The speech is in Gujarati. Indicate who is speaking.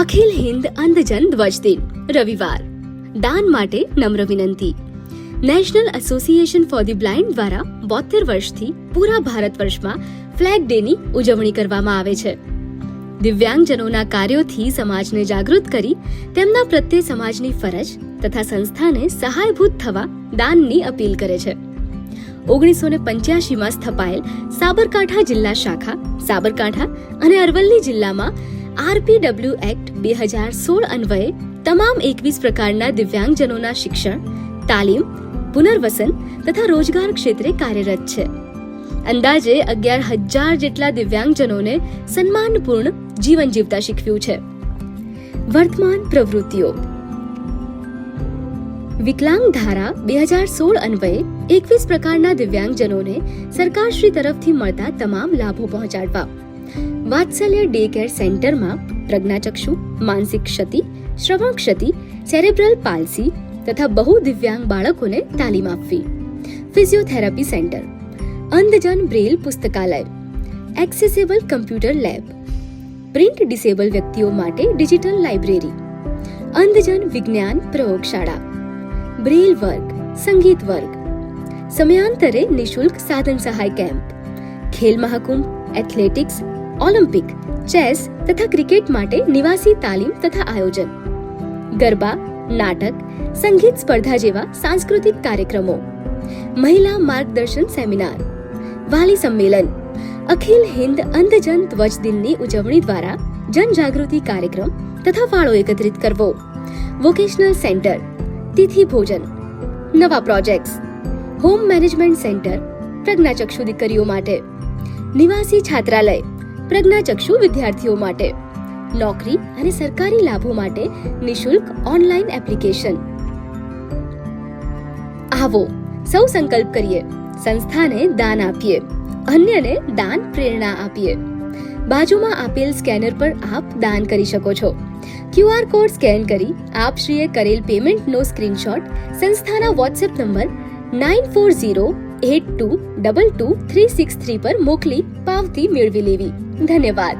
Speaker 1: અખિલ હિન્દ અંધજન ધ્વજ દિન રવિવાર દાન માટે નમ્ર વિનંતી. National association for the blind દ્વારા 72 વર્ષથી પૂરા ભારત વર્ષમાં ફ્લેગ ડેની ઉજવણી કરવામાં આવે છે. દિવ્યાંગજનોના કાર્યોથી સમાજને જાગૃત કરી તેમના પ્રત્યે સમાજની ફરજ તથા સંસ્થાને સહાયભૂત થવા દાનની અપીલ કરે છે. 1985માં સ્થપાયેલ સાબરકાંઠા જિલ્લા શાખા સાબરકાંઠા અને અરવલ્લી જિલ્લામાં RPW એક્ટ 2016 અન્વયે તમામ 21 પ્રકારના દિવ્યાંગજનોના શિક્ષણ, તાલીમ, પુનર્વસન તથા રોજગાર ક્ષેત્રે કાર્યરત છે. અંદાજે 11,000 જેટલા દિવ્યાંગજનોને સન્માનપૂર્ણ જીવન જીવતા શીખવ્યું છે. વર્તમાન પ્રવૃત્તિઓ: વિકલાંગ ધારા 2016 અન્વયે 21 પ્રકારના દિવ્યાંગજનોને સરકારશ્રી તરફથી મળતા તમામ લાભો પહોંચાડવા. વાત્સલ્ય ડે કેર સેન્ટરમાં પ્રજ્ઞાચક્ષુ, માનસિક ક્ષતિ, શ્રવણ ક્ષતિ, સેરેબ્રલ પાલ્સી તથા બહુ દિવ્યાંગ બાળકોને તાલીમ આપવી. ફિઝિયોથેરાપી સેન્ટર, અંધજન બ્રેલ પુસ્તકાલય, accessible computer lab, print disable વ્યક્તિઓ માટે ડિજિટલ લાઇબ્રેરી, અંધજન વિજ્ઞાન પ્રયોગશાળા, બ્રેલ વર્ગ, સંગીત વર્ગ, સમયાંતરે નિઃશુલ્ક સાધન સહાય camp, Khel Mahakumbh, athletics, Olympic, chess તથા ક્રિકેટ માટે નિવાસી તાલીમ તથા આયોજન, ગરબા, નાટક, સંગીત સ્પર્ધા જેવા સાંસ્કૃતિક કાર્યક્રમો, મહિલા માર્ગદર્શન સેમિનાર, વાલી સંમેલન, અખિલ હિન્દ અંધજન ધ્વજ દિનની ઉજવણી દ્વારા જનજાગૃતિ કાર્યક્રમ તથા ફાળો એકત્રિત કરવો. વોકેશનલ સેન્ટર, તિથિ ભોજન, નવા પ્રોજેક્ટ્સ, હોમ મેનેજમેન્ટ સેન્ટર પ્રજ્ઞાચક્ષુ દીકરીઓ માટે, નિવાસી છાત્રાલય પ્રજ્ઞાચક્ષુ વિદ્યાર્થીઓ માટે, નોકરી અને સરકારી લાભો માટે નિઃશુલ્ક ઓનલાઈન એપ્લિકેશન. આવો સૌ સંકલ્પ કરીએ, સંસ્થાને દાન આપીએ, અન્યને દાન પ્રેરણા આપીએ. બાજુમાં આપેલ સ્કેનર પર આપ દાન કરી શકો છો. QR કોડ સ્કેન કરી આપશ્રીએ કરેલ પેમેન્ટનો સ્ક્રીનશોટ સંસ્થાના વોટ્સએપ નંબર 9408222363 પર મોકલી પાવતી મેળવી લેવી. ધન્યવાદ.